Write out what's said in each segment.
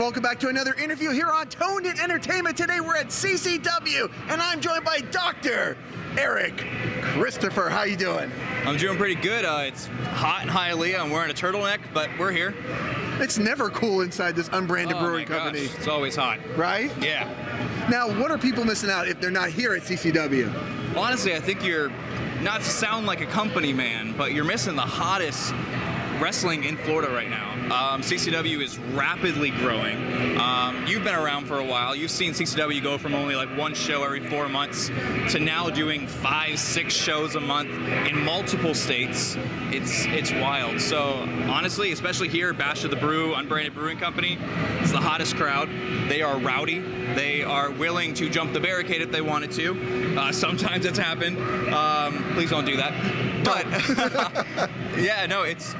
welcome back to another interview here on Toned In Entertainment. Today we're at CCW, and I'm joined by Dr. Eric Christopher. How you doing? I'm doing pretty good. It's hot in Hialeah. I'm wearing a turtleneck, but we're here. It's never cool inside this unbranded brewing company. It's always hot. Right? Yeah. Now, what are people missing out if they're not here at CCW? Honestly, I think you're, not to sound like a company man, but you're missing the hottest wrestling in Florida right now. CCW is rapidly growing. You've been around for a while. You've seen CCW go from only like one show every 4 months to now doing 5-6 shows a month in multiple states. It's wild. So honestly, especially here, Bash of the Brew, Unbranded Brewing Company, it's the hottest crowd. They are rowdy. They are willing to jump the barricade if they wanted to. Sometimes it's happened. Please don't do that. But yeah, no, it's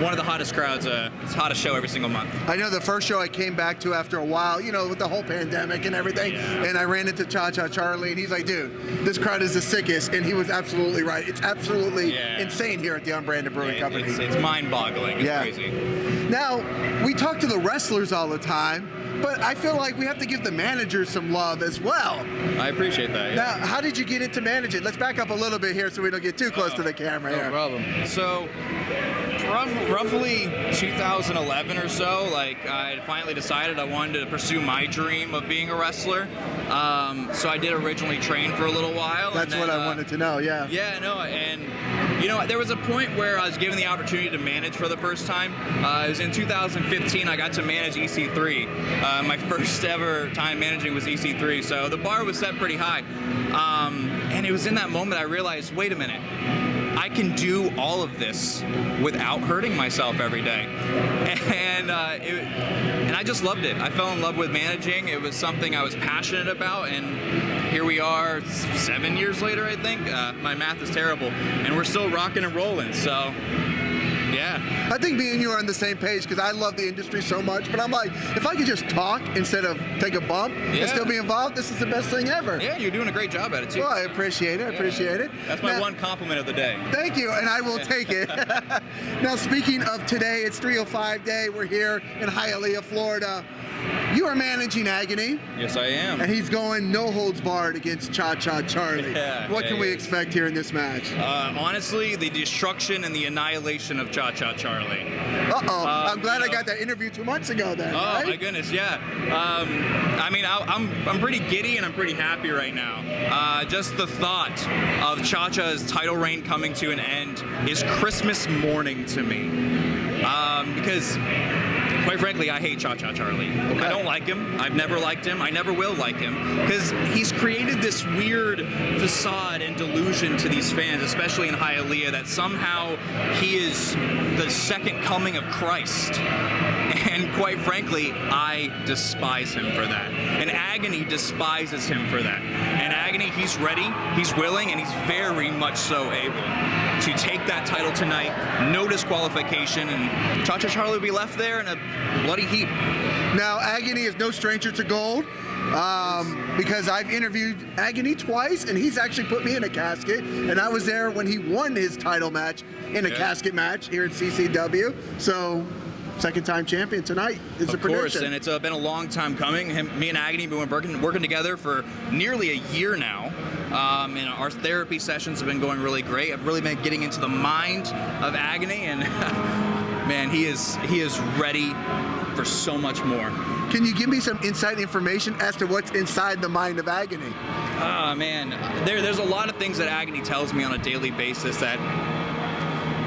one of the hottest crowds. It's the hottest show every single month. I know the first show I came back to after a while, you know, with the whole pandemic and everything, and I ran into Cha-Cha Charlie, and he's like, dude, this crowd is the sickest, and he was absolutely right. It's absolutely insane here at the Unbranded Brewing Company. It's mind-boggling. It's crazy. Now, we talk to the wrestlers all the time, but I feel like we have to give the managers some love as well. I appreciate that. Now, how did you get into managing? Let's back up a little bit here so we don't get too close to the camera here. No problem. So, roughly 2011 or so, like, I finally decided I wanted to pursue my dream of being a wrestler. So I did originally train for a little while. That's what I wanted to know, yeah. Yeah, no, and you know, there was a point where I was given the opportunity to manage for the first time. It was in 2015, I got to manage EC3. My first ever time managing was EC3, so the bar was set pretty high. And it was in that moment I realized, wait a minute, I can do all of this without hurting myself every day. And I just loved it. I fell in love with managing. It was something I was passionate about, and here we are 7 years later, I think. My math is terrible, and we're still rocking and rolling, so yeah. I think me and you are on the same page because I love the industry so much, but I'm like, if I could just talk instead of take a bump and still be involved, this is the best thing ever. Yeah, you're doing a great job at it too. Well, I appreciate it. I appreciate it. That's my one compliment of the day. Thank you, and I will take it. Now, speaking of today, it's 305 Day. We're here in Hialeah, Florida. You are managing Agony. Yes, I am. And he's going no holds barred against Cha-Cha Charlie. What can we expect here in this match? Honestly, the destruction and the annihilation of Cha-Cha Charlie. I'm glad I got that interview 2 months ago then. Oh, my goodness, yeah. I mean, I'm pretty giddy and I'm pretty happy right now. Just the thought of Cha-Cha's title reign coming to an end is Christmas morning to me. Because quite frankly, I hate Cha-Cha Charlie. Okay. I don't like him. I've never liked him. I never will like him. Because he's created this weird facade and delusion to these fans, especially in Hialeah, that somehow he is the second coming of Christ. And quite frankly, I despise him for that. And Agony despises him for that. And Agony, he's ready, he's willing, and he's very much so able to take that title tonight, no disqualification, and Cha-Cha Charlie will be left there in a bloody heap. Now, Agony is no stranger to gold. Because I've interviewed Agony twice, and he's actually put me in a casket, and I was there when he won his title match in a casket match here at CCW. So, second-time champion tonight is the prediction. Of course, and it's been a long time coming. Me and Agony have been working together for nearly a year now. And our therapy sessions have been going really great. I've really been getting into the mind of Agony, and man, he is ready for so much more. Can you give me some inside information as to what's inside the mind of Agony? Man, there's a lot of things that Agony tells me on a daily basis that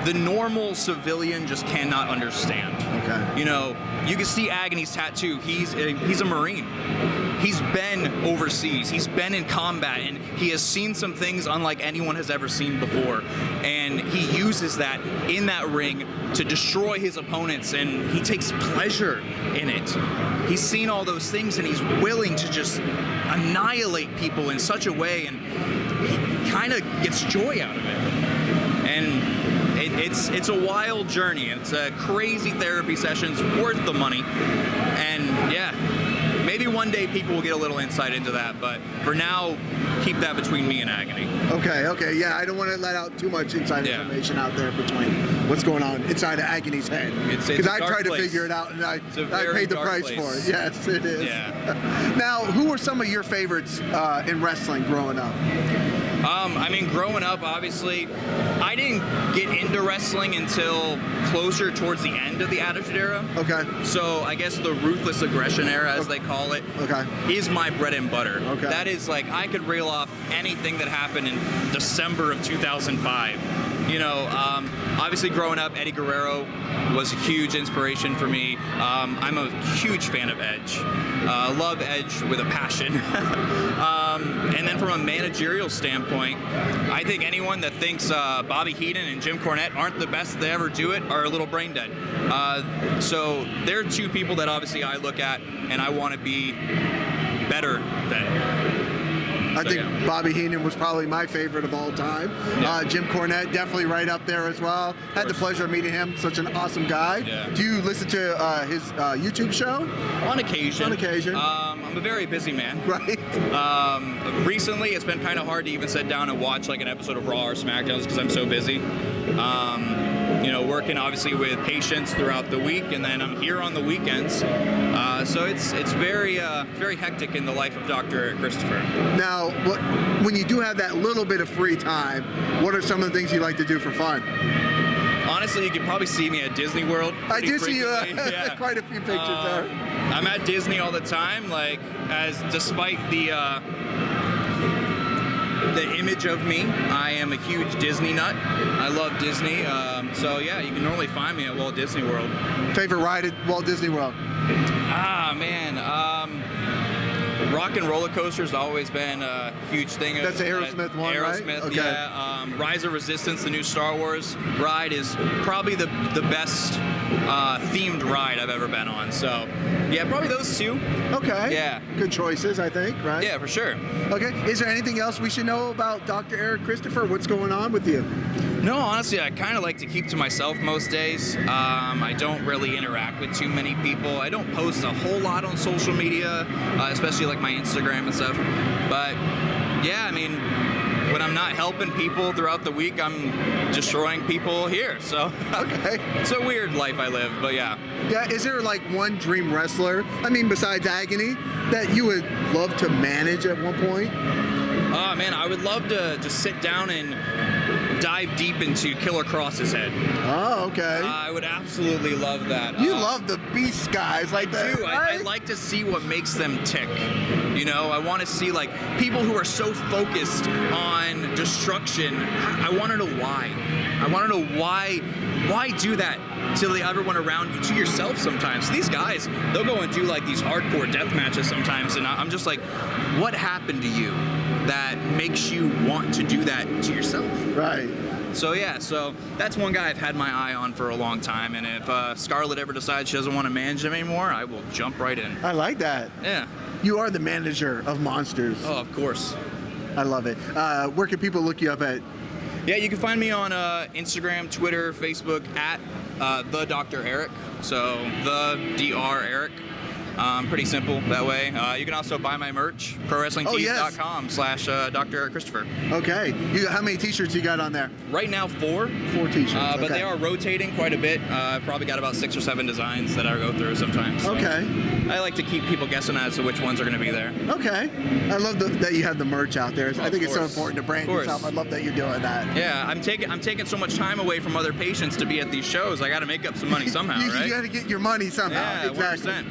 the normal civilian just cannot understand. Okay. You know, you can see Agony's tattoo. He's a Marine. He's been overseas. He's been in combat, and he has seen some things unlike anyone has ever seen before. And he uses that in that ring to destroy his opponents, and he takes pleasure in it. He's seen all those things, and he's willing to just annihilate people in such a way, and he kind of gets joy out of it. And it's a wild journey. It's a crazy therapy sessions worth the money. And yeah, maybe maybe one day people will get a little insight into that, but for now, keep that between me and Agony. Okay, yeah, I don't want to let out too much inside information out there between what's going on inside of Agony's head. Because I tried to figure it out, and I paid the price for it. Yes, it is. Yeah. Now, who were some of your favorites in wrestling growing up? I mean, growing up, obviously, I didn't get into wrestling until closer towards the end of the Attitude Era. Okay. So I guess the Ruthless Aggression Era, as they call it, is my bread and butter. Okay. That is like, I could reel off anything that happened in December of 2005. You know, obviously growing up, Eddie Guerrero was a huge inspiration for me. I'm a huge fan of Edge. Love Edge with a passion. And then from a managerial standpoint, I think anyone that thinks Bobby Heenan and Jim Cornette aren't the best to ever do it are a little brain dead. So they're two people that obviously I look at and I want to be better than. I think Bobby Heenan was probably my favorite of all time. Yeah. Jim Cornette, definitely right up there as well. Had the pleasure of meeting him. Such an awesome guy. Yeah. Do you listen to his YouTube show? On occasion. On occasion. I'm a very busy man. Right. Recently, it's been kind of hard to even sit down and watch like an episode of Raw or SmackDown because I'm so busy. You know, working obviously with patients throughout the week, and then I'm here on the weekends. So it's very very hectic in the life of Dr. Eric Christopher. Now, when you do have that little bit of free time, what are some of the things you like to do for fun? Honestly, you could probably see me at Disney World. I did see you yeah. quite a few pictures there. I'm at Disney all the time, like, as despite the image of me, I am a huge Disney nut. I love Disney. So yeah, you can normally find me at Walt Disney World. Favorite ride at Walt Disney World? Ah, man. Rock and roller coaster's always been a huge thing. That's the Aerosmith one, right? Aerosmith, Okay. yeah. Rise of Resistance, the new Star Wars ride, is probably the best themed ride I've ever been on. So, yeah, probably those two. Okay. Yeah. Good choices, I think, right? Yeah, for sure. Okay. Is there anything else we should know about Dr. Eric Christopher? What's going on with you? No, honestly, I kind of like to keep to myself most days. I don't really interact with too many people. I don't post a whole lot on social media, especially like my Instagram and stuff. But yeah, I mean, when I'm not helping people throughout the week, I'm destroying people here. So Okay. it's a weird life I live, but yeah. Yeah, is there like one dream wrestler, I mean, besides Agony, that you would love to manage at one point? Oh man, I would love to just sit down and dive deep into Killer Cross's head. Oh, okay. I would absolutely love that. You love the beast guys like that. I Right? like to see what makes them tick. You know, I want to see like people who are so focused on destruction. I want to know why. I want to know why do that to the everyone around you, to yourself sometimes. These guys, they'll go and do like these hardcore death matches sometimes, and I'm just like, what happened to you that makes you want to do that to yourself? Right. So yeah, so that's one guy I've had my eye on for a long time, and if Scarlett ever decides she doesn't want to manage him anymore, I will jump right in. I like that. Yeah. You are the manager of monsters. Oh, of course. I love it. Where can people look you up at? Yeah, you can find me on Instagram, Twitter, Facebook at the Dr. Eric. So the Dr. Eric. Pretty simple that way. You can also buy my merch, prowrestlingtees.com/Dr. Eric Christopher. Okay. How many t-shirts you got on there? Right now, 4. 4 t-shirts. But okay. they are rotating quite a bit. I've probably got about 6 or 7 designs that I go through sometimes. So Okay. I like to keep people guessing as to which ones are going to be there. Okay. I love that you have the merch out there. I think it's so course. important to brand Of course. yourself. I love that you're doing that. Yeah, I'm taking so much time away from other patients to be at these shows. I got to make up some money somehow, you right? got to get your money somehow. Yeah, exactly. 100%.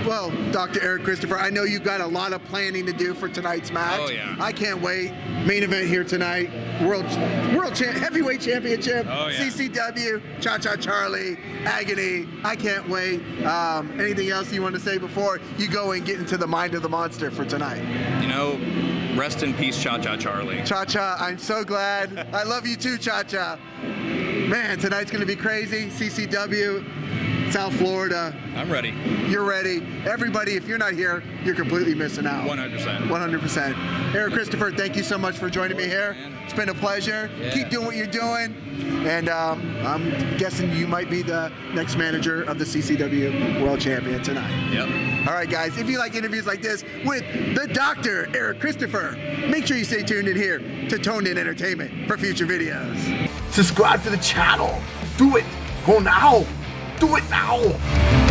Well, Dr. Eric Christopher, I know you've got a lot of planning to do for tonight's match. Oh, yeah. I can't wait. Main event here tonight. Heavyweight Championship. Oh, yeah. CCW, Cha-Cha Charlie, Agony. I can't wait. Anything else you want to say before you go and get into the mind of the monster for tonight? You know, rest in peace, Cha-Cha Charlie. Cha-Cha, I'm so glad. I love you too, Cha-Cha. Man, tonight's going to be crazy. CCW. South Florida. I'm ready. You're ready. Everybody, if you're not here, you're completely missing out. 100%. 100%. Eric Christopher, thank you so much for joining me here. It's been a pleasure. Yeah. Keep doing what you're doing. And I'm guessing you might be the next manager of the CCW World Champion tonight. Yep. All right, guys, if you like interviews like this with the Dr. Eric Christopher, make sure you stay tuned in here to Toned In Entertainment for future videos. Subscribe to the channel. Do it. Go now. Do it now.